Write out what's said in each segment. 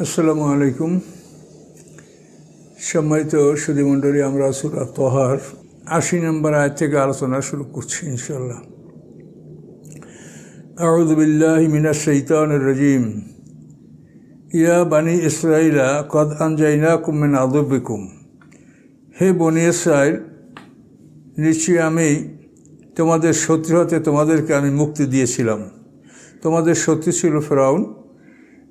আসসালামু আলাইকুম। সম্মানিত সুধীমণ্ডলী, আমরা সূরা তহার ৮০ নম্বর আয়াত থেকে আলোচনা শুরু করছি ইনশাআল্লাহ। আউযু বিল্লাহি মিনাশ শাইতানির রাজীম। ইয়া বানি ইসরাঈলা কদ আনজাইনাকুম মিন আযুবিকুম। হে বনি ইসরাঈল, নিশ্চয়ই আমি তোমাদের শত্রু হতে তোমাদেরকে আমি মুক্তি দিয়েছিলাম। তোমাদের শত্রু ছিল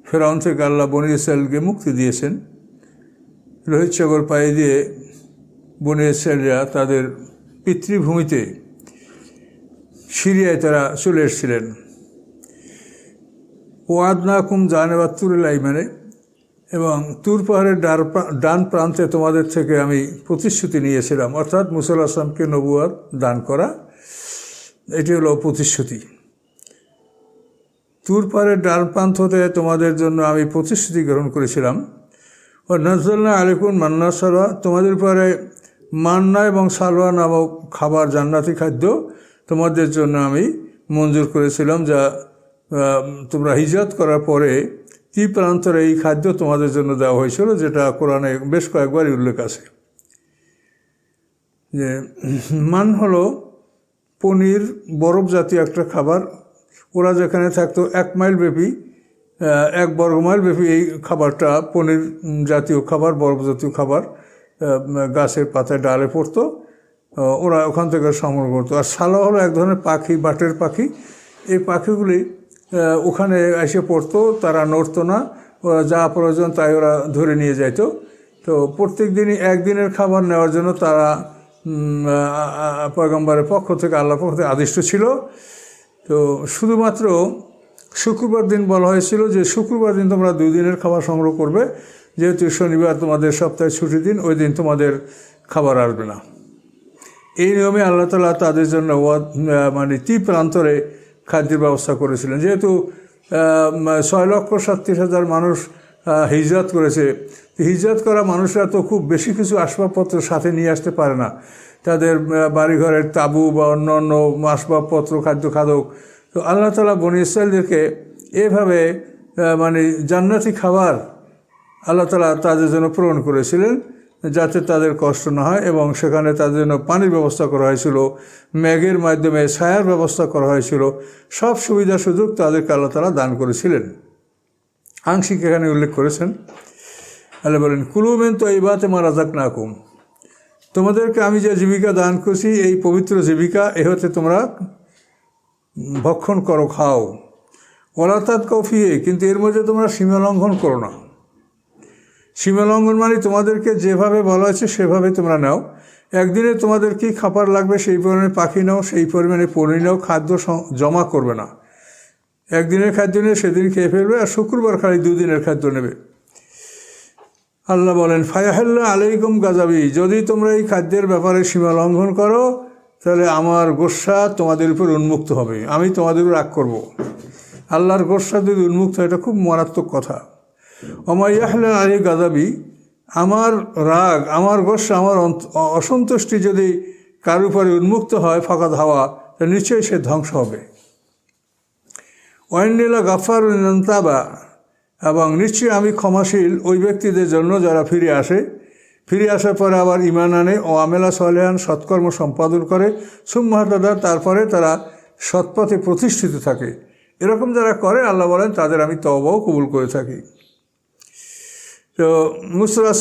ফেরাউন থেকে আল্লাহ বনি ইসরাঈলকে মুক্তি দিয়েছেন। লোহিত সাগর পাড়ি দিয়ে বনি ইসরাঈলরা তাদের পিতৃভূমিতে সিরিয়ায় তারা চলে এসেছিলেন। ওয়াদনাকুম জানেবা তুরুল আইমানে, এবং তুর পাহাড়ের ডান প্রান্তে তোমাদের থেকে আমি প্রতিশ্রুতি নিয়েছিলাম, অর্থাৎ মুসা আলাইহিস সালামকে নবুয়ত দান করা, এটি হলো প্রতিশ্রুতি। তুর পাহাড়ের ডান প্রান্ত হতে তোমাদের জন্য আমি প্রতিশ্রুতি গ্রহণ করেছিলাম। ও নাযালনা আলাইকুম মান্না সালওয়া, তোমাদের পরে মান্না এবং সালওয়া নামক খাবার, জান্নাতি খাদ্য তোমাদের জন্য আমি মঞ্জুর করেছিলাম, যা তোমরা হিজরত করার পরে তীরপ্রান্তরে এই খাদ্য তোমাদের জন্য দেওয়া হয়েছিল, যেটা কোরআনে বেশ কয়েকবারই উল্লেখ আছে। যে মান হলো পনির, বরফ জাতীয় একটা খাবার। ওরা যেখানে থাকতো 1 মাইল ব্যাপী, 1 বর্গমাইল ব্যাপী এই খাবারটা পনির জাতীয় খাবার, বরফ জাতীয় খাবার, গাছের পাতায় ডালে পড়তো, ওরা ওখান থেকে সংগ্রহ করতো। আর সালা হলো এক ধরনের পাখি, বাটের পাখি। এই পাখিগুলি ওখানে এসে পড়তো, তারা নড়তো না, ওরা যা প্রয়োজন তাই ওরা ধরে নিয়ে যাইত। তো প্রত্যেক দিনই একদিনের খাবার নেওয়ার জন্য তারা পয়গম্বরের পক্ষ থেকে, আল্লাহর পক্ষ থেকে আদিষ্ট ছিল। তো শুধুমাত্র শুক্রবার দিন বলা হয়েছিল যে শুক্রবার দিন তোমরা 2 দিনের খাবার সংগ্রহ করবে, যেহেতু শনিবার তোমাদের সপ্তাহের ছুটির দিন, ওই দিন তোমাদের খাবার আসবে না। এই নিয়মে আল্লাহ তাআলা তাদের জন্য তীরপ্রান্তরে খাদ্যের ব্যবস্থা করেছিলেন। যেহেতু 6,37,000 মানুষ হিজরত করেছে, হিজরত করা মানুষরা তো খুব বেশি কিছু আসবাবপত্র সাথে নিয়ে আসতে পারে না, তাদের বাড়িঘরের তাঁবু বা অন্য আসবাবপত্র, খাদ্য। তো আল্লাহ তাআলা বনি ইসরাঈলদেরকে এভাবে জান্নাতি খাবার আল্লাহ তাআলা তাদের জন্য প্রেরণ করেছিলেন, যাতে তাদের কষ্ট না হয়। এবং সেখানে তাদের জন্য পানির ব্যবস্থা করা হয়েছিল, মেঘের মাধ্যমে ছায়ার ব্যবস্থা করা হয়েছিল। সব সুবিধা সুযোগ তাদেরকে আল্লাহ তাআলা দান করেছিলেন। আংশিক এখানে উল্লেখ করেছেন। আল্লাহ বলেন, কুলু মিন তাইয়্যিবাতি মা রাযাকনাকুম, তোমাদেরকে আমি যে জীবিকা দান করছি, এই পবিত্র জীবিকা, এ হতে তোমরা ভক্ষণ করো, খাও। ওয়ালা তাতগাউ ফীহি, কিন্তু এর মধ্যে তোমরা সীমা লঙ্ঘন করো না। সীমা লঙ্ঘন মানে তোমাদেরকে যেভাবে বলা হয়েছে সেভাবে তোমরা নাও। একদিনে তোমাদের কি খাবার লাগবে সেই পরিমাণে পাখি নাও, সেই পরিমাণে পনির নাও, খাদ্য জমা করবে না। একদিনের খাদ্য নিয়ে সেদিন খেয়ে ফেলবে, আর শুক্রবার খালি 2 দিনের খাদ্য নেবে। আল্লাহ বলেন, ফায়াহাল্লা আলাইকুম গাযাবি, যদি তোমরা এই খাদ্যের ব্যাপারে সীমা লঙ্ঘন করো, তাহলে আমার গোস্বা তোমাদের উপর উন্মুক্ত হবে, আমি তোমাদের উপর রাগ করব। আল্লাহর গোস্বা যদি উন্মুক্ত হয়, এটা খুব মারাত্মক কথা। ওমা ইয়াহলা আলাই গাযাবি, আমার রাগ, আমার গোস্বা, আমার অসন্তুষ্টি যদি কার উপরে উন্মুক্ত হয়, ফাকাদ হাওয়া, তাহলে নিশ্চয়ই সে ধ্বংস হবে। ওয়াইন্নিলা গাফফারুন লিমান তাবা, এবং নিশ্চয়ই আমি ক্ষমাশীল ওই ব্যক্তিদের জন্য যারা ফিরে আসার পরে আবার ঈমান আনে ও আমেলা সালেহান, সৎকর্ম সম্পাদন করে, সুম্মা ইহতাদা, তারপরে তারা সৎপথে প্রতিষ্ঠিত থাকে। এরকম যারা করে, আল্লাহ বলেন, তাদের আমি তওবাও কবুল করে থাকি। তো মুসা আলাইহিস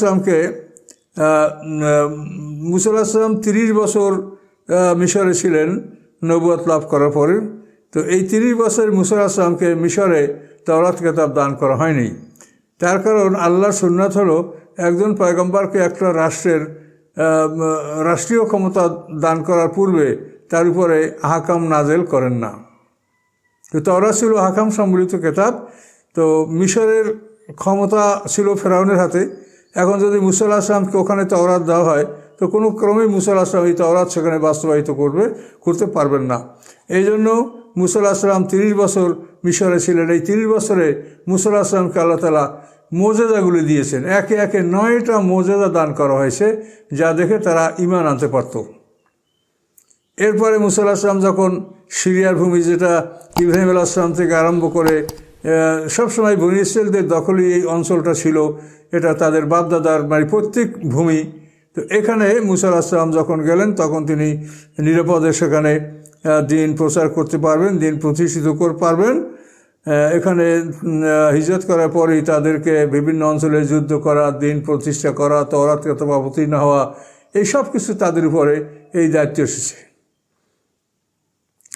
সালাম 30 বছর মিশরে ছিলেন নবুয়ত লাভ করার পরে। তো এই 30 বছর মুসা আলাইহিস সালামকে মিশরে তাওরাত কিতাব দান করা হয়নি। তার কারণ আল্লাহর সুন্নাত হলো, একজন পয়গম্বরকে একটা রাষ্ট্রীয় ক্ষমতা দান করার পূর্বে তার উপরে আহকাম নাজেল করেন না। তো তাওরাত ছিল আহকাম সম্বলিত কিতাব। তো মিশরের ক্ষমতা ছিল ফেরাউনের হাতে। এখন যদি মুসা আলাইহিস সালামকে ওখানে তাওরাত দেওয়া হয়, তো কোনো ক্রমেই মুসা আলাইহিস সালাম এই তাওরাত সেখানে বাস্তবায়িত করতে পারবেন না। এই জন্য মুসা আলাইহিস সালাম 30 বছর মিশরে ছিলেন। এই 30 বছরে মুসা আলাইহিস সালামকে আল্লাহ তাআলা মোজেজাগুলি দিয়েছেন। একে একে 9টা মোজেজা দান করা হয়েছে, যা দেখে তারা ঈমান আনতে পারত। এরপরে মুসা আলাইহিস সালাম যখন সিরিয়ার ভূমি, যেটা ইব্রাহিম আলাইহিস সালাম থেকে আরম্ভ করে সবসময় বনী ইসরায়েলদের দখলই এই অঞ্চলটা ছিল, এটা তাদের বাপদাদার মানে পৈতৃক ভূমি। তো এখানে মুসা আলাইহিস সালাম যখন গেলেন তখন তিনি নিরাপদে সেখানে দিন প্রচার করতে পারবেন, দিন প্রতিষ্ঠিত করতে পারবেন। এখানে হিজরত করার পরেই তাদেরকে বিভিন্ন অঞ্চলে যুদ্ধ করা, দিন প্রতিষ্ঠা করা, তওরাত কিতাব অবতীর্ণ হওয়া, এই সব কিছু তাদের উপরে এই দায়িত্ব এসেছে।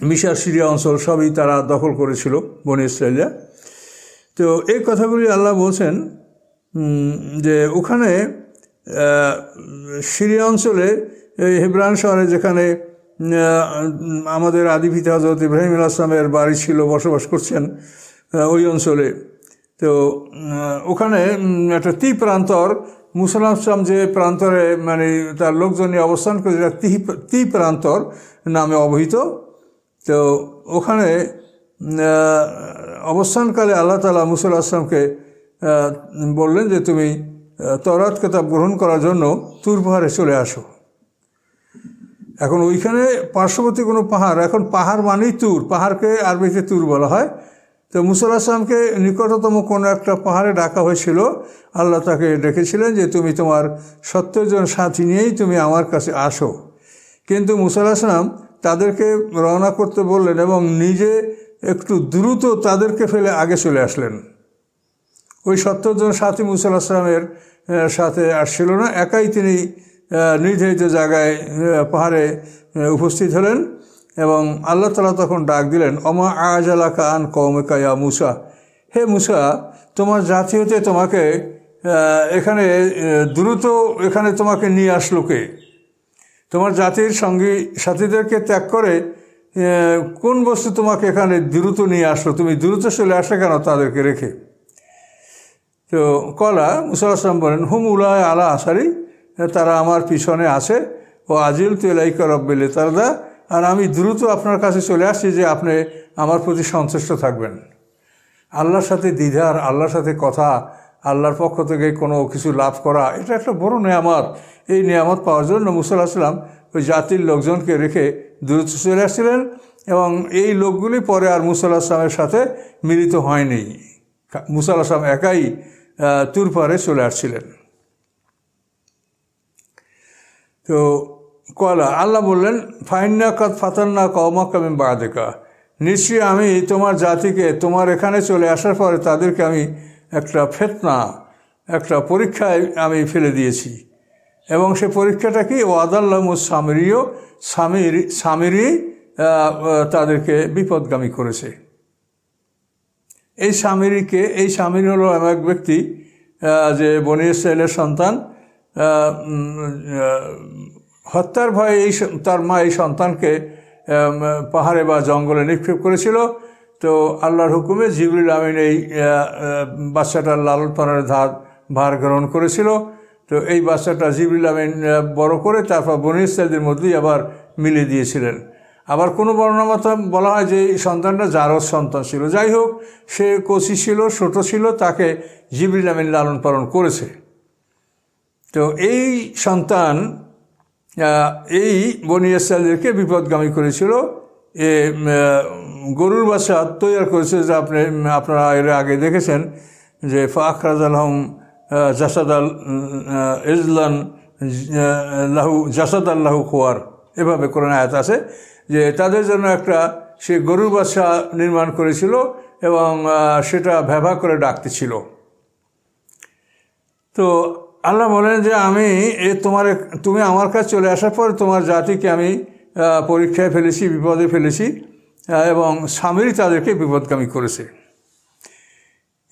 মিশর সিরিয়া অঞ্চল সবই তারা দখল করেছিল বনী ইসরায়েলরা। তো এই কথাগুলি আল্লাহ বলছেন যে ওখানে সিরিয়া অঞ্চলে এই হেব্রন শহরে যেখানে আমাদের আদি পিতা হযরত ইব্রাহিম আলাইহিস সালামের বাড়ি ছিল, বসবাস করছেন ওই অঞ্চলে। তো ওখানে একটা প্রান্তর, মুসা আলাইহিস সালাম যে প্রান্তরে মানে তার লোকজন নিয়ে অবস্থান করে, যেটা প্রান্তর নামে অবহিত। তো ওখানে অবস্থানকালে আল্লাহ তাআলা মুসা আলাইহিস সালামকে বললেন যে তুমি তওরাত কিতাব গ্রহণ করার জন্য তুর পাহাড়ে চলে আসো। এখন ওইখানে পার্শ্ববর্তী কোনো পাহাড়, এখন পাহাড় মানেই তুর, পাহাড়কে আরবিতে তুর বলা হয়। তো মুসা আলাইহিস সালামকে নিকটতম কোনো একটা পাহাড়ে ডাকা হয়েছিল। আল্লাহ তাকে ডেকেছিলেন যে তুমি তোমার 70 জন সাথী নিয়েই তুমি আমার কাছে আসো। কিন্তু মুসা আলাইহিস সালাম তাদেরকে রওনা করতে বললেন এবং নিজে একটু দ্রুত তাদেরকে ফেলে আগে চলে আসলেন। ওই 70 জন সাথী মুসা আলাইহিস সালামের সাথে আসছিল না, একাই তিনি নির্ধারিত জায়গায় পাহাড়ে উপস্থিত হলেন এবং আল্লাহ তাআলা তখন ডাক দিলেন, অমা আজালাকা আন কওমিকা ইয়া মুসা, হে মুসা, তোমার জাতি হতে তোমাকে এখানে দ্রুত এখানে তোমাকে নিয়ে আসলো কে? তোমার জাতির সঙ্গী সাথীদেরকে ত্যাগ করে কোন বস্তু তোমাকে এখানে দ্রুত নিয়ে আসলো? তুমি দ্রুত চলে আসলে কেন তাদেরকে রেখে? তো কলা মুসা আলাইহিস সালাম বলেন, হুম উলায় আলা আসারি, তারা আমার পিছনে আছে, ও আজিল তু ইলাইকা রাব্বি লিতারদা, আর আমি দ্রুত আপনার কাছে চলে আসছি যে আপনি আমার প্রতি সন্তুষ্ট থাকবেন। আল্লাহর সাথে দ্বিধার, আল্লাহর সাথে কথা, আল্লাহর পক্ষ থেকে কোনো কিছু লাভ করা, এটা একটা বড় নেয়ামত। এই নেয়ামত পাওয়ার জন্য মুসা আলাইহিস সালাম ওই জাতির লোকজনকে রেখে দ্রুত চলে আসছিলেন এবং এই লোকগুলি পরে আর মুসা আলাইহিস সালামের সাথে মিলিত হয়নি। মুসা আলাইহিস সালাম একাই তুর পাহাড়ে চলে আসছিলেন। তো কলা আল্লাহ বললেন, ফাইন্না কাদ ফাতান্না কওমাকা মিন বা'দিকা, নিশ্চয়ই আমি তোমার জাতিকে তোমার এখানে চলে আসার পরে তাদেরকে আমি একটা ফিতনা, একটা পরীক্ষায় আমি ফেলে দিয়েছি। এবং সে পরীক্ষাটা কি? ও আদাল্লামুস সামিরিও, সামিরি তাদেরকে বিপদগামী করেছে। এই সামিরিকে, এই সামিরি হলো এমন এক ব্যক্তি যে বনী ইসরায়েলের সন্তান, হত্যার ভয়ে তার মা এই সন্তানকে পাহাড়ে বা জঙ্গলে নিক্ষেপ করেছিল। তো আল্লাহর হুকুমে জিবরিল আমিন এই বাচ্চাটার লালন পালনের ভার গ্রহণ করেছিল। তো এই বাচ্চাটা জিবরিল আমিন বড় করে তারপর বনী ইসরায়েলদের মধ্যেই আবার মিলিয়ে দিয়েছিলেন। আবার কোনো বর্ণনামতে বলা হয় যে এই সন্তানটা জারজ সন্তান ছিল। যাই হোক, সে কচি ছিল, ছোট ছিল, তাকে জিবরিল আমিন লালন পালন করেছে। তো এই সন্তান এই বনী ইসরায়েলদেরকে বিপদগামী করেছিল। গরুর বাচ্চা তৈরি করেছে, যে আপনারা এর আগে দেখেছেন যে ফাখরাজ আলহম জাসাদ আল ইজলান লাহু জাসাদ আল্লাহু খোয়ার, এভাবে কোরআন আয়াত আছে যে তাদের জন্য একটা সে গরুর বাচ্চা নির্মাণ করেছিল এবং সেটা ভ্যাভা করে ডাকতেছিল। তো আল্লাহ বলেন যে আমি তুমি আমার কাছে চলে আসার পর তোমার জাতিকে আমি পরীক্ষায় ফেলেছি, বিপদে ফেলেছি এবং সামিরি তাদেরকে বিপদগামী করেছে।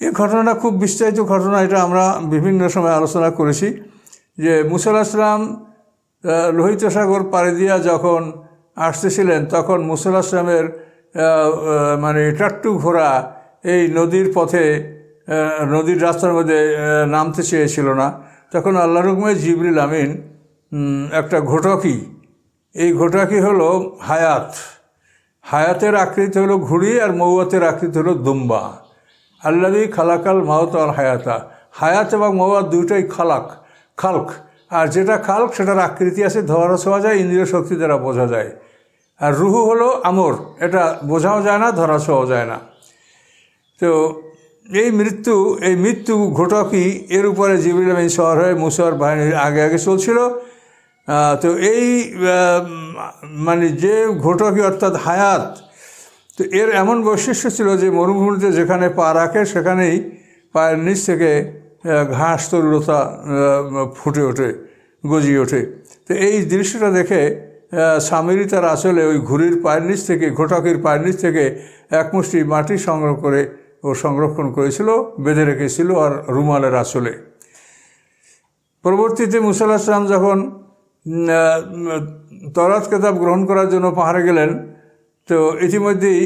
এই ঘটনাটা খুব বিস্তারিত ঘটনা, এটা আমরা বিভিন্ন সময় আলোচনা করেছি যে মুসা আলাইহিস সালাম লোহিত সাগর পাড়ি দিয়া যখন আসতেছিলেন তখন মুসা আলাইহিস সালামের মানে টাট্টু ঘোড়া এই নদীর পথে, নদীর রাস্তার মধ্যে নামতে চেয়েছিল না। তখন আল্লাহর হুকুমে জিবরিল আমিন একটা ঘোটকি, এই ঘোটকি হলো হায়াতের আকৃতি হলো ঘুড়ি আর মৌয়াতের আকৃতি হলো দুম্বা। আল্লাযী খালাকাল মাউত আল হায়াতা, হায়াত এবং মৌয়াত দুইটাই খালক, আর যেটা খালক সেটার আকৃতি আছে, ধরা ছোঁয়া যায়, ইন্দ্রিয় শক্তি দ্বারা বোঝা যায়। আর রুহু হলো আমর, এটা বোঝাও যায় না, ধরা ছোঁয়াও যায় না। তো এই মৃত্যু ঘটকই এর উপরে জিবরিল আমিন সওয়ার হয়ে মুসার বাহিনীর আগে আগে চলছিল। তো এই মানে যে ঘটকই অর্থাৎ হায়াত, তো এর এমন বৈশিষ্ট্য ছিল যে মরুভূমিতে যেখানে পা রাখে সেখানেই পায়ের নিচ থেকে ঘাস তরুলতা ফুটে ওঠে, গজিয়ে ওঠে। তো এই দৃশ্যটা দেখে সামিরি তার আসলে ওই ঘুড়ির পায়ের নিচ থেকে, ঘটকের পায়ের নিচ থেকে এক মুষ্টি মাটি সংগ্রহ করে ও সংরক্ষণ করেছিল, বেঁধে রেখেছিল আর রুমালের আসলে। পরবর্তীতে মুসা আলাইহিস সালাম যখন তওরাত কিতাব গ্রহণ করার জন্য পাহাড়ে গেলেন, তো ইতিমধ্যেই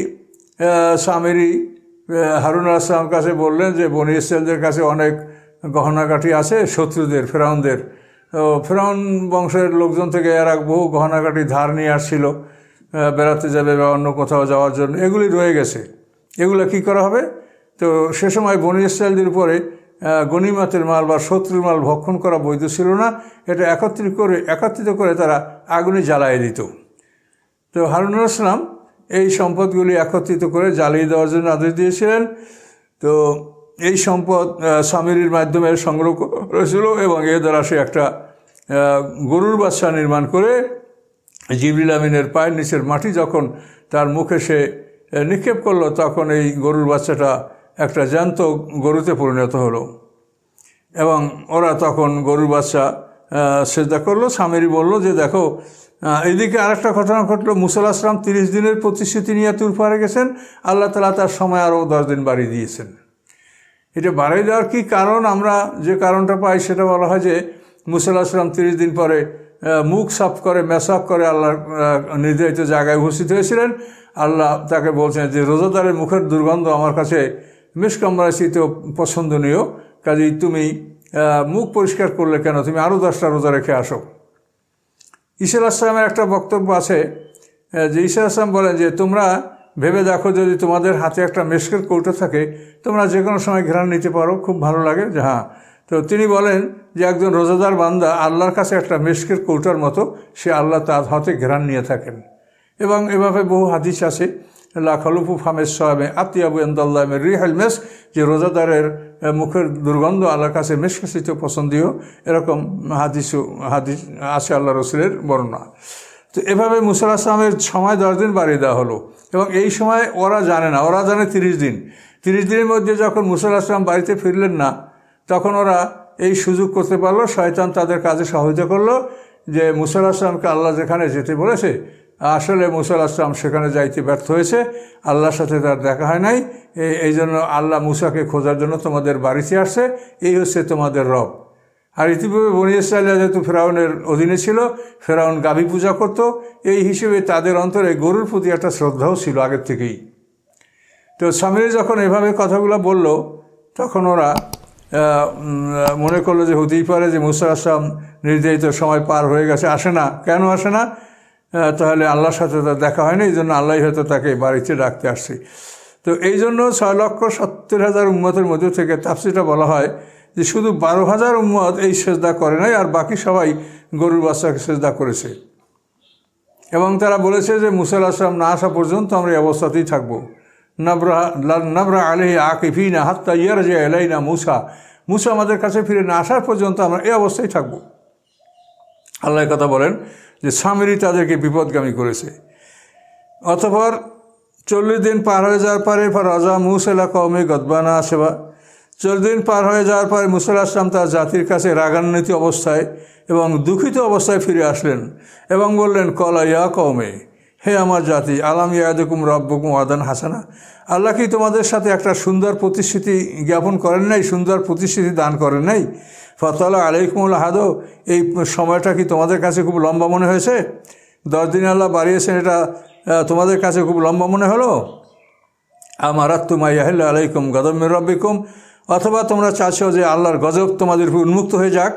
সামিরি হারুন আলাইহিস সালামের কাছে বললেন যে বনী ইসরাইলদের কাছে অনেক গহনাগাটি আছে শত্রুদের, ফেরাউনদের। তো ফেরাউন বংশের লোকজন থেকে এরা বহু গহনাগাটি ধার নিয়ে আসছিল বেড়াতে যাবে বা অন্য কোথাও যাওয়ার জন্য, এগুলি রয়ে গেছে, এগুলো কি করা হবে? তো সে সময় বনী ইসরাইলদের উপরে গনিমতের মাল বা শত্রুর মাল ভক্ষণ করা বৈধ ছিল না। এটা একত্রিত করে তারা আগুনে জ্বালিয়ে দিত। তো হারুন আলাইহিস সালাম এই সম্পদগুলি একত্রিত করে জ্বালিয়ে দেওয়ার জন্য আদেশ দিয়েছিলেন। তো এই সম্পদ সামিরির মাধ্যমে সংগ্রহ করেছিল এবং এর দ্বারা সে একটা গরুর বাচ্চা নির্মাণ করে জিবরিল আমিনের পায়ের নিচের মাটি যখন তার মুখে সে নিক্ষেপ করলো, তখন এই গরুর বাচ্চাটা একটা জ্যান্ত গরুতে পরিণত হলো এবং ওরা তখন গরুর বাচ্চা সেজদা করলো। সামিরি বলল যে দেখো, এদিকে আরেকটা ঘটনা ঘটলো। মুসা আলাইহিস সালাম 30 দিনের প্রতিশ্রুতি নিয়ে তুর পাহাড়ে গেছেন, আল্লাহ তাআলা তার সময় আরও 10 দিন বাড়িয়ে দিয়েছেন। এটা বাড়িয়ে দেওয়ার কী কারণ, আমরা যে কারণটা পাই সেটা বলা হয় যে মুসা আলাইহিস সালাম 30 দিন পরে মুখ সাফ করে মেসাফ করে আল্লাহর নির্ধারিত জায়গায় উপস্থিত হয়েছিলেন। আল্লাহ তাকে বলছেন যে রোজাদারের মুখের দুর্গন্ধ আমার কাছে মিসকাম্বারাচিত পছন্দনীয়, কাজেই তুমি মুখ পরিষ্কার করলে কেন, তুমি আরও 10টা রোজা রেখে আসো। ঈসা আলাইহিস সালামের একটা বক্তব্য আছে যে ঈসা আলাইহিস সালাম বলেন যে তোমরা ভেবে দেখো, যদি তোমাদের হাতে একটা মেশকের কৌটো থাকে, তোমরা যে কোনো সময় ঘ্রাণ নিতে পারো, খুব ভালো লাগে যে হ্যাঁ। তো তিনি বলেন যে একজন রোজাদার বান্দা আল্লাহর কাছে একটা মেশকের কৌটার মতো, সে আল্লাহ তার হাতে ঘ্রাণ নিয়ে থাকেন। এবং এভাবে বহু হাদিস আছে, লা খালুফু ফামেস সাহাবে আতিয়াবু ইনদাল্লাহি মির রিহিল মিস্ক, যে রোজাদারের মুখের দুর্গন্ধ আল্লাহর কাছে মিশকাশিত পছন্দীয়, এরকম হাদিস আছে আল্লাহ রসুলের বর্ণনা। তো এভাবে মুসা আলাইহিস সালামের সময় 10 দিন বাড়িয়ে দেওয়া হলো এবং এই সময় ওরা জানে না, ওরা জানে 30 দিন। 30 দিনের মধ্যে যখন মুসা আলাইহিস সালাম বাড়িতে ফিরলেন না, তখন ওরা এই সুযোগ করতে পারলো, শয়তান তাদের কাজে সহায়তা করলো যে মুসা আলাইহিস সালামকে আল্লাহ যেখানে যেতে বলেছে, আসলে মুসা আলাইহিস সালাম সেখানে যাইতে ব্যর্থ হয়েছে, আল্লাহর সাথে তার দেখা হয় নাই, এই জন্য আল্লাহ মুসাকে খোঁজার জন্য তোমাদের বাড়িতে আসছে, এই হচ্ছে তোমাদের রব। আর ইতিপূর্বে বনী ইসরাইলরা যেহেতু ফেরাউনের অধীনে ছিল, ফেরাউন গাভী পূজা করত, এই হিসেবে তাদের অন্তরে গরুর প্রতি একটা শ্রদ্ধাও ছিল আগের থেকেই। তো সামিরি যখন এভাবে কথাগুলো বলল, তখন ওরা মনে করলো যে হতেই পারে যে মুসা আলাইহিস সালাম নির্ধারিত সময় পার হয়ে গেছে, আসে না, কেন আসে না, তাহলে আল্লাহর সাথে তার দেখা হয়নি, এই জন্য আল্লাহ হয়তো তাকে বাড়িতে ডাকতে আসছে। তো এই জন্য 6,70,000 উম্মতের মধ্যে থেকে তাফসীরে বলা হয় যে শুধু 12,000 উম্মত এই সেজদা করে নাই, আর বাকি সবাই গরুর বাচ্চাকে সেজদা করেছে। এবং তারা বলেছে যে মুসা আলাইহিস সালাম না আসা পর্যন্ত আমরা এই অবস্থাতেই থাকবো, নাবরা আলাইহি আকিফিনা হাত্তা ইয়ারজি ইলাইনা মুসা আমাদের কাছে ফিরে না আসার পর্যন্ত আমরা এই অবস্থায় থাকবো। আল্লাহ কথা বলেন যে সামিরি তাদেরকে বিপদগামী করেছে। অতঃপর 40 দিন পার হয়ে যাওয়ার পরে রাজা মুসা ইলা কওমি গদবানা আসবা, 40 দিন পার হয়ে যাওয়ার পরে মুসা আলাইহিস সালাম তার জাতির কাছে রাগান্বিত অবস্থায় এবং দুঃখিত অবস্থায় ফিরে আসলেন এবং বললেন, কলা ইয়া কওমে, হে আমার জাতি, আলাম ইয়াদুকুম রাব্বুকুম ওয়াদান হাসানা, আল্লাহ কি তোমাদের সাথে একটা সুন্দর প্রতিশ্রুতি জ্ঞাপন করেন নাই, সুন্দর প্রতিশ্রুতি দান করেন নাই? ফাতালা আলাইকুমুল আহাদো, এই সময়টা কি তোমাদের কাছে খুব লম্বা মনে হয়েছে? 10 দিন আল্লাহ বাড়িয়েছেন, এটা তোমাদের কাছে খুব লম্বা মনে হলো? আমারাত্তুমা ইয়াহিল্লা আলাইকুম গদব মির রাব্বিকুম, অথবা তোমরা চাচ্ছ যে আল্লাহর গজব তোমাদের উপর উন্মুক্ত হয়ে যাক।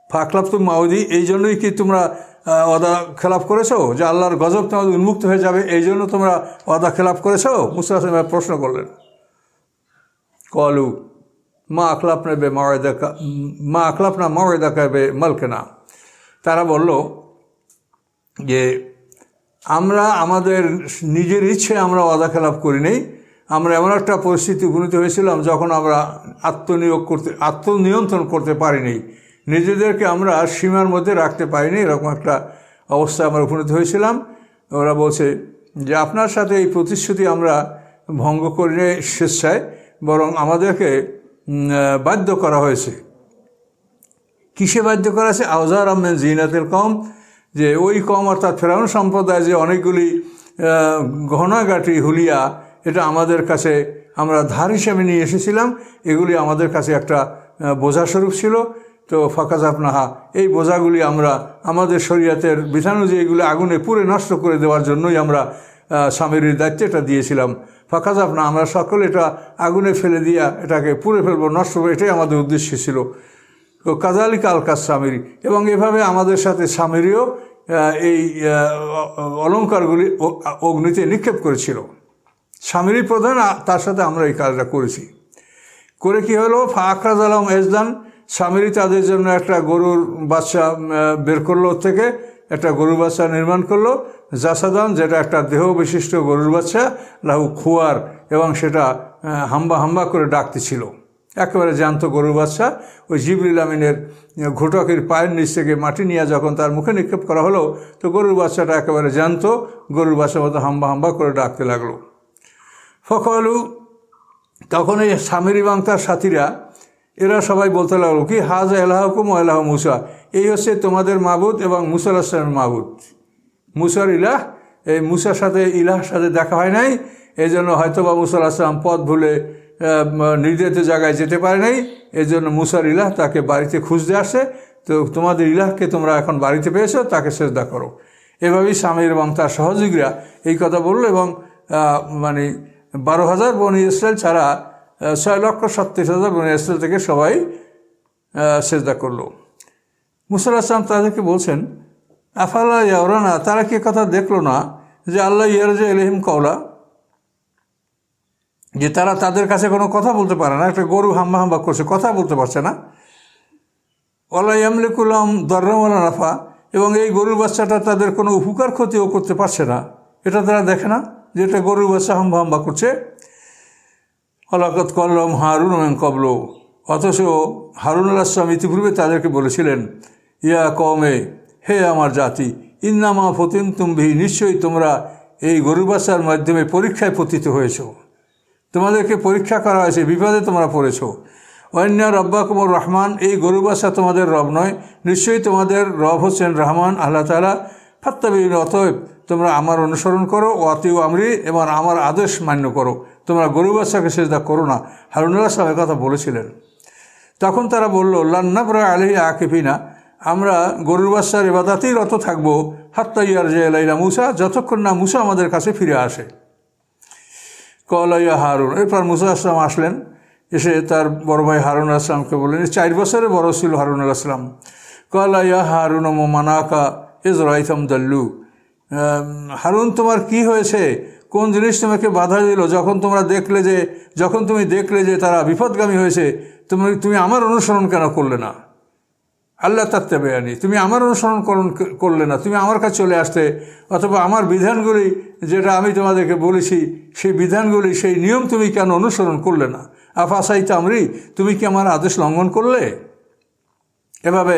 ফাকলাফতুম মাউদি, এই জন্যই কি তোমরা ওয়াদা খেলাপ করেছো যে আল্লাহর গজব তোমাদের উন্মুক্ত হয়ে যাবে, এই জন্য তোমরা ওয়াদা খেলাপ করেছো? মুসা আলাইহিস সালাম প্রশ্ন করলেন। কলু মা আখলাফনা মাওয়াইদাকা বে মালকেনা, তারা বলল যে আমরা আমাদের নিজের ইচ্ছে আমরা ওয়াদা খেলাপ করি নেই, আমরা এমন একটা পরিস্থিতি উপনীত হয়েছিলাম যখন আমরা আত্মনিয়ন্ত্রণ করতে পারিনি, নিজেদেরকে আমরা সীমার মধ্যে রাখতে পারিনি, এরকম একটা অবস্থায় আমরা উপনীত হয়েছিলাম। ওরা বলছে যে আপনার সাথে এই প্রতিশ্রুতি আমরা ভঙ্গ করিনি স্বেচ্ছায়, বরং আমাদেরকে বাধ্য করা হয়েছে। কিসে বাধ্য করা হয়েছে? আওজার আহমেদ জিনাতের কম, যে ওই কম অর্থাৎ ফেরাউন সম্প্রদায় যে অনেকগুলি গহনাগাটি হুলিয়া এটা আমাদের কাছে আমরা ধার হিসেবে নিয়ে এসেছিলাম, এগুলি আমাদের কাছে একটা বোঝাস্বরূপ ছিল। তো ফাকাজ আপনাহা, এই বোঝাগুলি আমরা আমাদের শরীয়তের বিধান অনুযায়ী এগুলি আগুনে পুড়ে নষ্ট করে দেওয়ার জন্যই আমরা সামিরির দায়িত্ব এটা দিয়েছিলাম। ফাকাজ আপনা, আমরা সকলে এটা আগুনে ফেলে দিয়া এটাকে পুড়ে ফেলবো, নষ্ট করবো, এটাই আমাদের উদ্দেশ্য ছিল। তো কাজালিক আলকাস সামিরি, এবং এভাবে আমাদের সাথে সামিরিও এই অলঙ্কারগুলি অগ্নিতে নিক্ষেপ করেছিল। সামিরি প্রধান, তার সাথে আমরা এই কাজটা করেছি। করে কি হলো? ফাকরাজ আলম এজদান, সামিরি তাদের জন্য একটা গরুর বাচ্চা বের করলো, থেকে একটা গরুর বাচ্চা নির্মাণ করলো, জাসাদান, যেটা একটা দেহ বিশিষ্ট গরুর বাচ্চা, লাহু খুয়ার, এবং সেটা হাম্বা হাম্বা করে ডাকতেছিল। একেবারে জ্যান্ত গরুর বাচ্চা। ওই জিবরিল আমিনের ঘটকের পায়ের নিচ থেকে মাটি নিয়ে যখন তার মুখে নিক্ষেপ করা হলো, তো গরুর বাচ্চাটা একেবারে জ্যান্ত গরুর বাচ্চার মতো হাম্বা হাম্বা করে ডাকতে লাগলো। ফখলু, তখন এই সামিরি এবং তার সাথীরা এরা সবাই বলতে লাগলো কি, হাজ এলাহকুম এলাহ মুসা, এই হচ্ছে তোমাদের মাবুদ এবং মুসা আলাইহিস সালামের মাবুদ। মুসার ইলাহ, এই মুসার সাথে ইলাহর সাথে দেখা হয় নাই, এই জন্য হয়তো বা মুসা আলাইহিস সালাম পথ ভুলে নির্ধারিত জায়গায় যেতে পারে নাই, এই জন্য মুসার ইলাহ তাকে বাড়িতে খুঁজতে আসে। তো তোমাদের ইলাহকে তোমরা এখন বাড়িতে পেয়েছো, তাকে সেজদা করো। এভাবেই সামির এবং তার সহযোগীরা এই কথা বললো, এবং মানে 12,000 বনি ইসরায়েল ছাড়া 6,37,000 বনি ইসরায়েল থেকে সবাই সেজদা করলো। মুসা আলাইহিস সালাম তাদেরকে বলছেন, আফালা ইয়ারানা, তারা কি কথা দেখলো না যে আল্লাহ ইয়ারজা ইলাইহিম কওলা, যে তারা তাদের কাছে কোনো কথা বলতে পারে না, একটা গরু হাম্বা হাম্বা করছে, কথা বলতে পারছে না। ওয়ালা ইয়ামলিকুলাম দাররাম ওয়ালা নাফা, এবং এই গরুর বাচ্চাটা তাদের কোনো উপকার ক্ষতিও করতে পারছে না, এটা তারা দেখে না যে এটা গরুর বাচ্চা হাম্বা হাম্বা করছে। ওয়ালাকাদ কল্লাম হারুন মিন ক্বাবলু, অথচ হারুন আলাইহিস সালাম ইতিপূর্বে তাদেরকে বলেছিলেন, ইয়া কওমে, হে আমার জাতি, ইন্নামা ফতিনতুম বিহি, নিশ্চয়ই তোমরা এই গরু বাচ্চার মাধ্যমে পরীক্ষায় পতিত হয়েছ, তোমাদেরকে পরীক্ষা করা হয়েছে, বিপদে তোমরা পড়েছ। অন্য রব্বাকুমুর রহমান, এই গরু বাচ্চা তোমাদের রব নয়, নিশ্চয়ই তোমাদের রব হচ্ছেন রহমান আল্লাহ তাআলা। ফাত্তাবিউন, অতএব তোমরা আমার অনুসরণ করো, ওয়াতিউ আমরি, এবং আমার আদেশ মান্য করো, তোমরা গরু বাচ্চাকে সেজদা করো না। হারুন আলাইহিস সালাম কথা বলেছিলেন। তখন তারা বলল, লান নাবরা আলাইহি আকিফিনা, আমরা গরুর বাচ্চার ইবাদতেই রত থাকবো, হাত্তা ইয়ারজা ইলাইনা মুসা, যতক্ষণ না মুসা আমাদের কাছে ফিরে আসে। কলা ইয়া হারুন, এরপর মুসা আলাইহিস সালাম আসলেন, এসে তার বড় ভাই হারুন আলাইহিস সালামকে বললেন, 4 বছরের বড় ছিল হারুন আলাইহিস সালাম। কলা ইয়া হারুন মানাকা ইজ রাইতাম দাল্লু, হারুন তোমার কি হয়েছে, কোন জিনিস তোমাকে বাধা দিল, যখন তুমি দেখলে যে তারা বিপদগামী হয়েছে, তুমি আমার অনুসরণ কেন করলে না? আল্লাহ তাত্তাবিআনি, তুমি আমার অনুসরণ করলে না, তুমি আমার কাছে চলে আসতে, অথবা আমার বিধানগুলি যেটা আমি তোমাদেরকে বলেছি সেই বিধানগুলি, সেই নিয়ম তুমি কেন অনুসরণ করলে না? আফাসাইতা আমরি, তুমি কি আমার আদেশ লঙ্ঘন করলে? এভাবে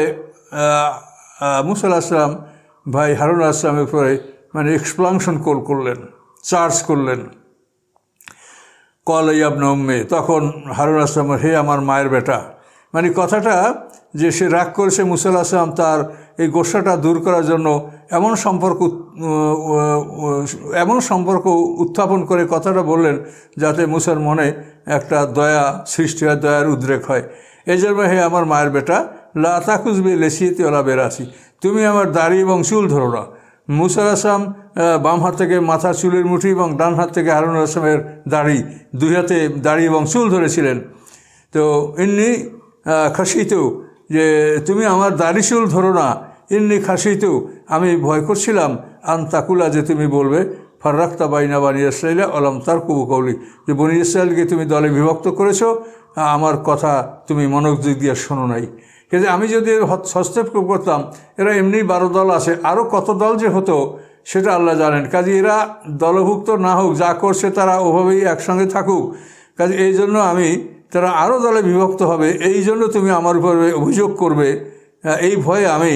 মুসা আলাইহিস সালাম ভাই হারুন আলাইহিস সালামের উপরে মানে এক্সপ্লাংশন করলেন, চার্জ করলেন। কলা ইয়া ইবনা উম্মি, তখন হারুন আলাইহিস সালাম, হে আমার মায়ের বেটা, মানে কথাটা যে সে রাগ করেছে, মুসা আলাইহিস সালাম তার এই গোসাটা দূর করার জন্য এমন সম্পর্ক উত্থাপন করে কথাটা বললেন যাতে মুসার মনে একটা দয়া সৃষ্টি হয়, দয়ার উদ্রেক হয়। এই জন্য, হে আমার মায়ের বেটা, লা তাকুজ বি লিসিয়াতি ওয়ালা বেরাসি, তুমি আমার দাড়ি এবং চুল ধরো না। মুসা আলাইহিস সালাম বাম হাত থেকে মাথার চুলের মুঠি এবং ডান হাত থেকে হারুন আলাইহিস সালামের দাড়ি, দুই হাতে দাড়ি এবং চুল ধরেছিলেন। তো ইন্নি খাসিতু, যে তুমি আমার দাড়ি চুল ধরো না, ইন্নি খাসিতু, আমি ভয় করছিলাম, আন তাকুলা, যে তুমি বলবে, ফাররাক্তা বাইনা বানি ইসরাইলা ওয়ালাম তারকুবু কওলি, যে বনি ইসরায়েলকে তুমি দলে বিভক্ত করেছো, আমার কথা তুমি মনোযোগ দিয়ে শোনো নাই। কিন্তু আমি যদি হস্তক্ষেপ করতাম, এরা এমনি 12 দল আছে, আরও কত দল যে হতো সেটা আল্লাহ জানেন। কাজে এরা দলভুক্ত না হোক, যা করছে তারা ওভাবেই একসঙ্গে থাকুক। কাজে এই জন্য আমি তারা আরও দলে বিভক্ত হবে, এই জন্য তুমি আমার উপরে অভিযোগ করবে, এই ভয়ে আমি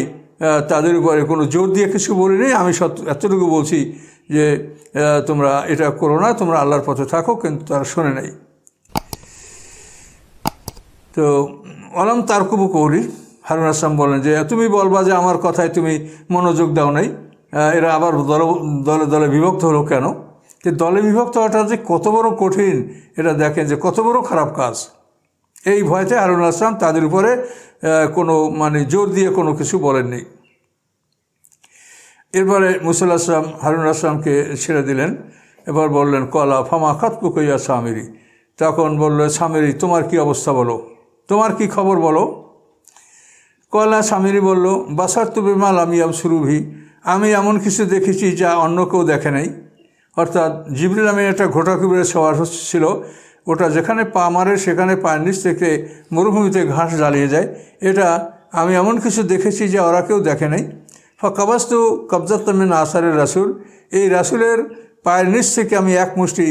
তাদের উপরে কোনো জোর দিয়ে কিছু বলিনি। আমি এতটুকু বলছি যে তোমরা এটা করো না, তোমরা আল্লাহর পথে থাকো, কিন্তু তারা শোনে নাই। তো অলম তারকুবু কৌলি, হারুন আসলাম বলেন যে তুমি বলবা যে আমার কথায় তুমি মনোযোগ দাও নাই, এরা আবার দলে দলে বিভক্ত হলো কেন? যে দলে বিভক্ত হওয়াটা যে কত বড় কঠিন এটা দেখেন, যে কত বড় খারাপ কাজ। এই ভয়তে হারুন আসলাম তাদের উপরে কোনো জোর দিয়ে কোনো কিছু বলেননি। এরপরে মুসা আসলাম হারুন আসলামকে ছেড়ে দিলেন। এবার বললেন কলা ফামা খাতপু কইয়া সামিরি। তখন বলল সামিরি, তোমার কি অবস্থা বলো, তোমার কি খবর বলো। কলা সামিরি বলল বাসার তু বেমাল আমি সুরুভি, আমি এমন কিছু দেখেছি যা অন্য কেউ দেখে নাই। অর্থাৎ জিবরিল আমিন একটা ঘোটাকুবের সওয়ার ছিল, ওটা যেখানে পা মারে সেখানে পায়ের নিচ থেকে মরুভূমিতে ঘাস জ্বালিয়ে যায়। এটা আমি এমন কিছু দেখেছি যা ওরা কেউ দেখে নাই। কাবাস্তু কবজাতমিন আসারের রাসুল, এই রাসুলের পায়ের নিচ থেকে আমি এক মুষ্টি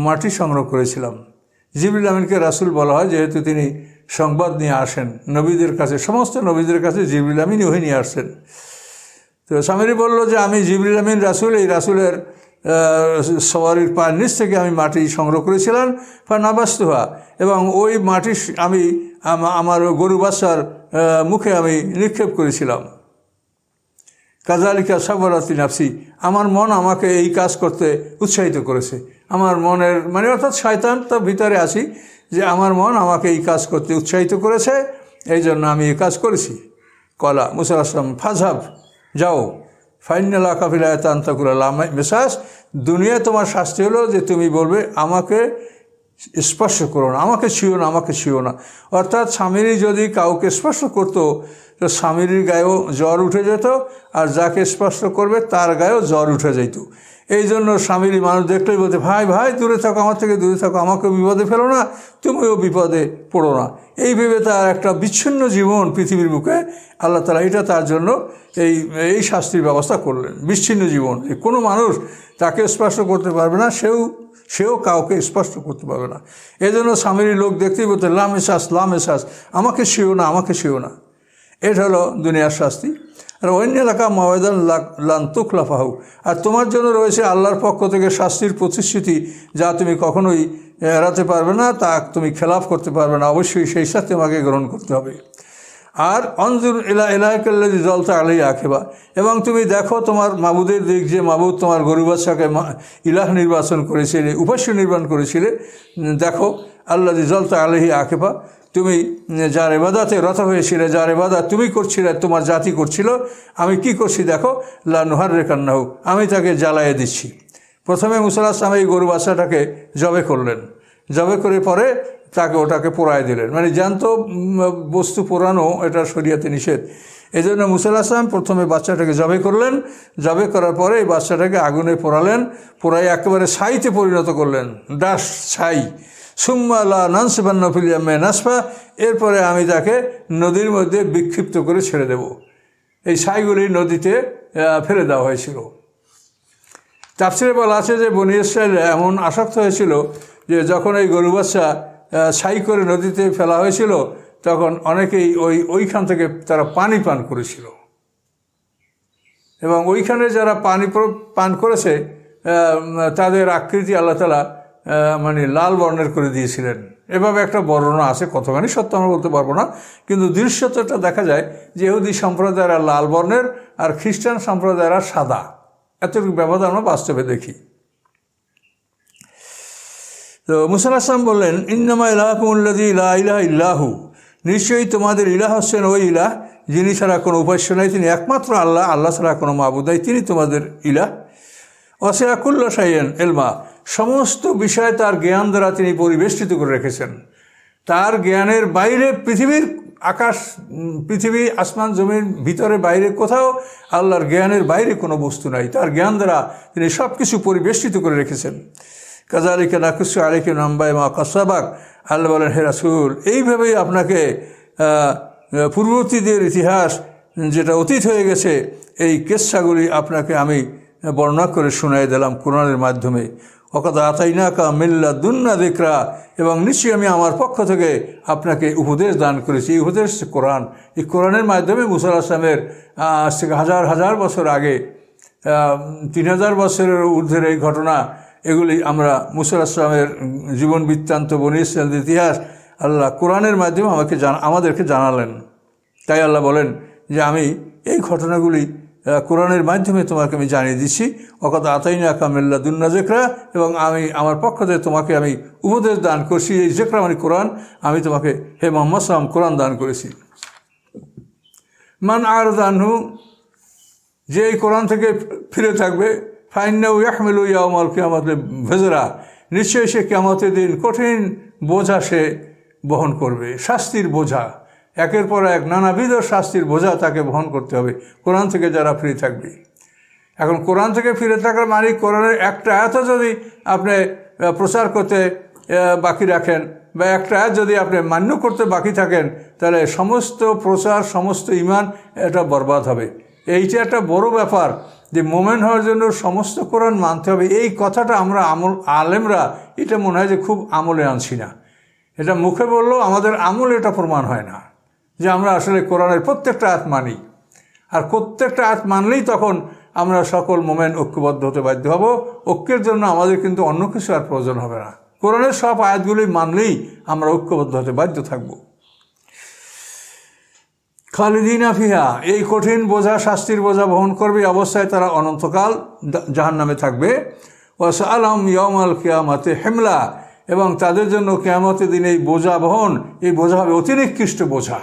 মাটি সংগ্রহ করেছিলাম। জিবরিল আমিনকে রাসুল বলা হয় যেহেতু তিনি সংবাদ নিয়ে আসেন নবীদের কাছে, সমস্ত নবীদের কাছে জিবরিল আমিন ওহি নিয়ে আসছেন। তো সামিরি বলল যে আমি জিবরিল আমিন রাসুল, এই রাসুলের সওয়ারির পায়ের নিচ থেকে আমি মাটি সংগ্রহ করেছিলাম। নাবাস্তুহা, এবং ওই মাটি আমি আমার গরু বাচ্চার মুখে আমি নিক্ষেপ করেছিলাম। কাজালিকা সাবরাতি নাফসি, আমার মন আমাকে এই কাজ করতে উৎসাহিত করেছে। আমার মনের অর্থাৎ শয়তান তো ভিতরে আছি, যে আমার মন আমাকে এই কাজ করতে উৎসাহিত করেছে, এই জন্য আমি এই কাজ করেছি। কলা মুসা আসলাম ফাজহাব, যাও, ফাইনালা কাফিলায় তান্তাকুলা মেসাজ, দুনিয়ায় তোমার শাস্তি হলো যে তুমি বলবে আমাকে স্পর্শ করো না, আমাকে ছুঁয়ো না, আমাকে ছুঁয়ো না। অর্থাৎ স্বামীরই যদি কাউকে স্পর্শ করতো তো স্বামীর গায়েও জ্বর উঠে যেত, আর যাকে স্পর্শ করবে তার গায়েও জ্বর উঠে যেত। এই জন্য স্বামীরই মানুষ দেখলেই বলতে ভাই ভাই দূরে থাকো, আমার থেকে দূরে থাকো, আমাকেও বিপদে ফেলো না, তুমিও বিপদে পড়ো না। এই ভেবে তার একটা বিচ্ছিন্ন জীবন পৃথিবীর বুকে আল্লাহ তাআলা এটা তার জন্য এই শাস্তির ব্যবস্থা করলেন। বিচ্ছিন্ন জীবন, কোনো মানুষ তাকে স্পর্শ করতে পারবে না, সেও কাউকে স্পর্শ করতে পারবে না। এই জন্য স্বামীর লোক দেখতেই বলতে লামেশাস লামেশাস, আমাকে ছুঁয়ো না, আমাকে ছুঁয়ো না। এটা হলো দুনিয়ার শাস্তি। আর অন্য এলাকা মাওয়াদান লান্তুক লাফাহু, আর তোমার জন্য রয়েছে আল্লাহর পক্ষ থেকে শাস্তির প্রতিশ্রুতি, যা তুমি কখনোই এড়াতে পারবে না, তা তুমি খেলাফ করতে পারবে না, অবশ্যই সেই সাথে তোমাকে গ্রহণ করতে হবে। আর অনজুর এলাকাল্লাযী জলতা আলাইহি আখিবা, এবং তুমি দেখো তোমার মাবুদের দিক, যে মাবুদ তোমার গরু বাচ্চাকে ইলাহ নির্বাচন করেছিলে, উপাস্য নির্মাণ করেছিলে, দেখো আল্লাযী জলতা আলাইহি আখিবা, তুমি যার ইবাদতে রত হয়েছিলে, যার ইবাদত তুমি করছিলে, তোমার জাতি করছিল, আমি কি করছি দেখো, লা নুহাররিকান্নাহু, আমি তাকে জ্বালাইয়ে দিচ্ছি। প্রথমে মুসা আলাইহিস সালাম এই গরু বাচ্চাটাকে জবে করলেন, জবে করে পরে ওটাকে পোড়ায় দিলেন। জ্যান্ত বস্তু পোড়ানো এটা শরিয়াতে নিষেধ। এই জন্য মুসা আলাইহিস সালাম প্রথমে বাচ্চাটাকে জবে করলেন, জবে করার পরে এই বাচ্চাটাকে আগুনে পোড়ালেন, পোড়াই একেবারে ছাইতে পরিণত করলেন, ডাস ছাই। সুম্মা লা নানসিবান্না ফিল ইয়াম্মি নাসফা, এরপরে আমি তাকে নদীর মধ্যে বিক্ষিপ্ত করে ছেড়ে দেব। এই ছাইগুলি নদীতে ফেলে দেওয়া হয়েছিল। তাফসীরে বলা আছে যে বনী ইসরাঈল এমন আসক্ত হয়েছিল যে যখন এই গরু বাচ্চা ছাই করে নদীতে ফেলা হয়েছিল, তখন অনেকেই ওইখান থেকে তারা পানি পান করেছিল, এবং ওইখানে যারা পানি পান করেছে তাদের আকৃতি আল্লাহ তাআলা লাল বর্ণের করে দিয়েছিলেন। এভাবে একটা বর্ণনা আছে, কতখানি সত্য আমরা বলতে পারবো না, কিন্তু দৃশ্যটা দেখা যায় যে ইহুদি সম্প্রদায়েরা লাল বর্ণের আর খ্রিস্টান সম্প্রদায়েরা সাদা, এতটুকু ব্যবধান আমরা বাস্তবে দেখি। তো মুসা আলাইহিস সালাম বললেন ইন্নামা ইলাহুকুমুল্লাযী লা ইলাহা ইল্লাহু, নিশ্চয়ই তোমাদের ইলাহ হচ্ছেন ওই ইলাহ যিনি ছাড়া কোনো উপাস্য নাই, তিনি একমাত্র আল্লাহ, আল্লাহ ছাড়া কোনো মাবুদ নাই, তিনি তোমাদের ইলাহ। ওয়াসি'a কুল্লা শাইইন ইলমা, সমস্ত বিষয় তার জ্ঞান দ্বারা তিনি পরিবেষ্টিত করে রেখেছেন। তার জ্ঞানের বাইরে পৃথিবী আসমান জমির ভিতরে বাইরে কোথাও আল্লাহর জ্ঞানের বাইরে কোনো বস্তু নাই, তার জ্ঞান দ্বারা তিনি সব কিছু পরিবেষ্টিত করে রেখেছেন। কাযালিকা নাকুসু আলাইকা মিন আনবাই মা ক্বাদ সাবাক, আল্লাহ বলেন হে রাসূল, এইভাবেই আপনাকে পূর্ববর্তীদের ইতিহাস যেটা অতীত হয়ে গেছে এই কেচ্ছাগুলি আপনাকে আমি বর্ণনা করে শোনাই দিলাম কোরআনের মাধ্যমে। ওয়াকাদ আতাইনাকা মিন লাদুন্না যিকরা, এবং নিশ্চয়ই আমি আমার পক্ষ থেকে আপনাকে উপদেশ দান করেছি। এই উপদেশ কোরআন, এই কোরআনের মাধ্যমে মুসা আলাইহিস সালামের আজ থেকে হাজার হাজার বছর আগে 3000 বছরের ঊর্ধ্বের এই ঘটনা, এগুলি আমরা মুসা আলাইহিস সালামের জীবন বৃত্তান্ত, বনী ইসরাইলের ইতিহাস আল্লাহ কোরআনের মাধ্যমে আমাদেরকে জানালেন। তাই আল্লাহ বলেন যে আমি এই ঘটনাগুলি কোরআনের মাধ্যমে তোমাকে আমি জানিয়ে দিচ্ছি। ওয়াকাদ আতাইনাকা মিন লাদুন্না যিকরা, এবং আমি আমার পক্ষ থেকে তোমাকে আমি উপদেশ দান করছি। এই যিকরা মানে কোরআন, আমি তোমাকে হে মুহাম্মদ সাল্লাল্লাহু আলাইহি ওয়াসাল্লাম কোরআন দান করেছি। মান আ'রাদা আনহু, যে এই কোরআন থেকে ফিরে থাকবে, ফাইন্নাহু ইয়াহমিলু ইয়াওমাল কিয়ামাতি ভিজরা, নিশ্চয়ই সে কিয়ামতের দিন কঠিন বোঝা সে বহন করবে, শাস্তির বোঝা, একের পর এক নানাবিধ শাস্তির বোঝা তাকে বহন করতে হবে কোরআন থেকে যারা ফিরে থাকবে। এখন কোরআন থেকে ফিরে থাকার মানে কোরআনের একটা আয়াত যদি আপনি প্রচার করতে বাকি রাখেন, বা একটা আয়াত যদি আপনি মান্য করতে বাকি থাকেন, তাহলে সমস্ত প্রচার, সমস্ত ঈমান এটা বরবাদ হবে। এইটা একটা বড় ব্যাপার যে মোমেন হওয়ার জন্য সমস্ত কোরআন মানতে হবে। এই কথাটা আমরা আলেমরা এটা মনে হয় যে খুব আমলে আনছি না। এটা মুখে বললেও আমাদের আমলে এটা প্রমাণ হয় না যে আমরা আসলে কোরআনের প্রত্যেকটা আয়াত মানি। আর প্রত্যেকটা আয়াত মানলেই তখন আমরা সকল মোমেন ঐক্যবদ্ধ হতে বাধ্য হব। ঐক্যের জন্য আমাদের কিন্তু অন্য কিছু আর প্রয়োজন হবে না। কোরআনের সব আয়াতগুলি মানলেই আমরা ঐক্যবদ্ধ হতে বাধ্য থাকব। খালিদিনা ফিহা, এই কঠিন বোঝা, শাস্তির বোঝা বহন করবে, অবস্থায় তারা অনন্তকাল জাহান্নামে থাকবে। ওয়াসআলহুম ইয়াওমাল কিয়ামাতি হিমলা, এবং তাদের জন্য কিয়ামতের দিন এই বোঝা বহন, এই বোঝা হবে অতি নিকৃষ্ট বোঝা।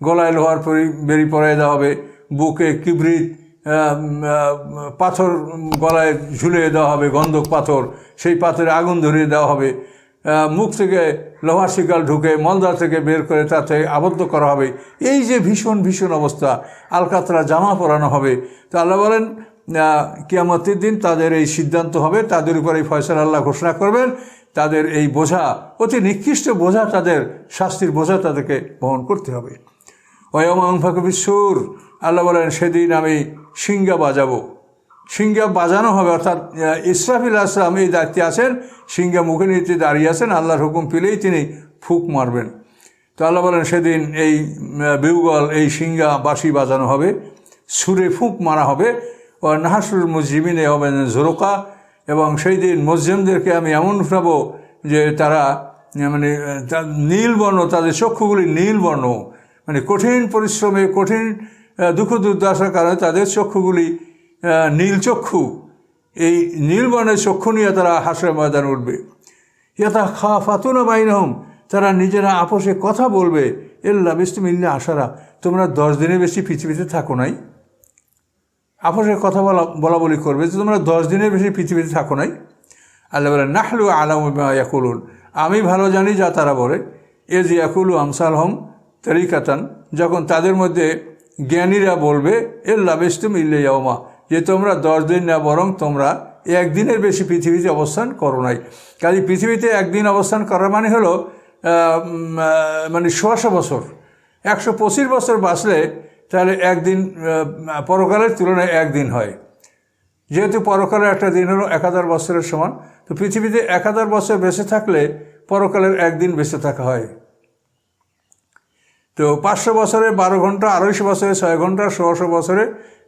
গলায় লোহার বেরি পরাই দেওয়া হবে, বুকে কিবরিত পাথর গলায় ঝুলিয়ে দেওয়া হবে, গন্ধক পাথর, সেই পাথরে আগুন ধরিয়ে দেওয়া হবে। মুখ থেকে লোহার শিকল ঢুকে মলদার থেকে বের করে তাতে আবদ্ধ করা হবে। এই যে ভীষণ ভীষণ অবস্থা, আলকাতরা জামা পরানো হবে। তো আল্লাহ বলেন কিয়ামতের দিন তাদের এই সিদ্ধান্ত হবে, তাদের উপর এই ফয়সালা আল্লাহ ঘোষণা করবেন। তাদের এই বোঝা, অতি নিকৃষ্ট বোঝা, তাদের শাস্তির বোঝা তাদেরকে বহন করতে হবে। ওয়াইয়াউমা ইউনফাখু ফিস-সূর, আল্লাহ বলেন সেদিন আমি সিংহা বাজাবো। সিংহা বাজানো হবে, অর্থাৎ ইসরাফিল আলাইহিস সালাম এই দায়িত্বে আছেন, সিংহা মুখে নিতে দাঁড়িয়ে আছেন, আল্লাহর হুকুম পেলেই তিনি ফুঁক মারবেন। তো আল্লাহ বলেন সেদিন এই বিউগল, এই সিংহা বাঁশি বাজানো হবে, সুরে ফুঁক মারা হবে। ও নাহশুরুল মুজরিমিনা ইয়াওমাইযিন যুরকা, এবং সেই দিন মুজরিমদেরকে আমি এমন উঠাবো যে তারা মানে নীলবর্ণ, তাদের চক্ষুগুলি নীলবর্ণ, মানে কঠিন পরিশ্রমে, কঠিন দুঃখ দুর্দশার কারণে তাদের চক্ষুগুলি নীল চক্ষু। এই নীলবর্ণের চক্ষু নিয়ে তারা হাসরের ময়দানে উঠবে। ইয়াতাখাফাতুনা বাইনহুম, তারা নিজেরা আপোষে কথা বলবে, ইল্লা বিস্তুম ইল্লা আশারা, তোমরা 10 দিনের বেশি পৃথিবীতে থাকো নাই। আপোষের কথা বলা বলি করবে যে তোমরা 10 দিনের বেশি পৃথিবীতে থাকো নাই। আল্লাহ বলেন নাহলু আলামু বিমা ইয়াকুলুন, আমি ভালো জানি যা তারা বলে। এজ ইয়াকুলু আমসালহুম তরিকাতান, যখন তাদের মধ্যে জ্ঞানীরা বলবে ইল্লা বিস্তুম ইল্লা ইয়াওমা, যে তোমরা 10 দিন না, বরং তোমরা 1 দিনের বেশি পৃথিবীতে অবস্থান করো নাই। কাজে পৃথিবীতে 1 দিন অবস্থান করার মানে হলো মানে 100 বছর, 125 বছর বাঁচলে তাহলে 1 দিন পরকালের তুলনায় 1 দিন হয়। যেহেতু পরকালের একটা দিন হলো 1000 বছরের সমান, তো পৃথিবীতে 1000 বছর বেঁচে থাকলে পরকালের 1 দিন বেঁচে থাকা হয়। তো 500 বছরে 12 ঘন্টা, 250 বছরে 6 ঘন্টা, 1600 বছরে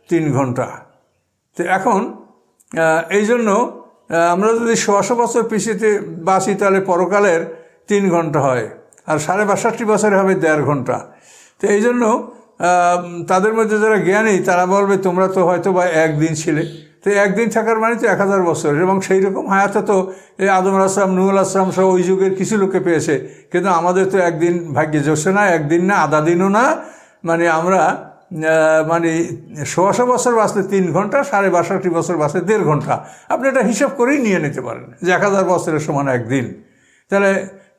3 ঘন্টা। তো এখন এই জন্য আমরা যদি 1600 বছর পিছিয়ে বাঁচি তাহলে পরকালের 3 ঘন্টা হয়, আর 65.5 বছরে হবে 1.5 ঘন্টা। তো এই জন্য তাদের মধ্যে যারা জ্ঞানী তারা বলবে তোমরা তো হয়তো বা 1 দিন ছিলে, তো 1 দিন থাকার মানে তো 1000 বছর। এবং সেই রকম হায়াতে তো এই আদম আলাইহিস সালাম, নূহ আলাইহিস সালাম সহ ওই যুগের কিছু লোকে পেয়েছে, কিন্তু আমাদের তো 1 দিন ভাগ্যে জোটছে না, 1 দিন না, আধা দিনও না। মানে আমরা মানে 1600 বছর বাঁচলে 3 ঘন্টা, 62.5 বছর বাঁচলে 1.5 ঘন্টা। আপনি এটা হিসাব করেই নিয়ে নিতে পারেন যে 1000 বছরের সমান 1 দিন। তাহলে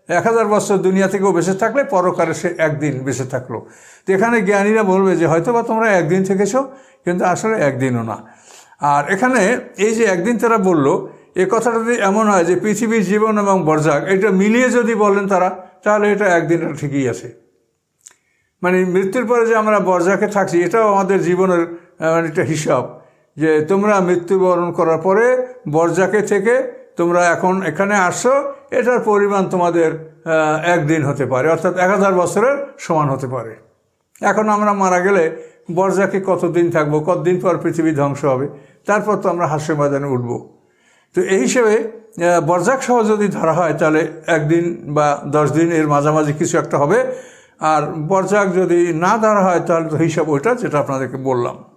1000 বছর দুনিয়া থেকেও বেঁচে থাকলে পরকালে সে 1 দিন বেঁচে থাকলো। তো এখানে জ্ঞানীরা বলবে যে হয়তো বা তোমরা 1 দিন থেকেছো, কিন্তু আসলে 1 দিনও না। আর এখানে এই যে 1 দিন তারা বললো, এ কথাটা যদি এমন হয় যে পৃথিবীর জীবন এবং বরজাক এটা মিলিয়ে যদি বলেন তারা, তাহলে এটা 1 দিন ঠিকই আছে। মানে মৃত্যুর পরে যে আমরা বরজাকে থাকছি, এটাও আমাদের জীবনের মানে একটা হিসাব যে তোমরা মৃত্যুবরণ করার পরে বরজাকে থেকে তোমরা এখন এখানে আসছো, এটার পরিমাণ তোমাদের একদিন হতে পারে, অর্থাৎ 1000 বছরের সমান হতে পারে। এখন আমরা মারা গেলে বরজাকে কতদিন থাকবো, কতদিন পর পৃথিবী ধ্বংস হবে, তারপর তো আমরা হাসরের ময়দানে উঠব। তো এই হিসেবে বরজাক সহ যদি ধরা হয় তাহলে 1 দিন বা 10 দিন এর মাঝামাঝি কিছু একটা হবে। আর বরজাক যদি না ধরা হয় তাহলে তো হিসাব ওইটা যেটা আপনাদেরকে বললাম।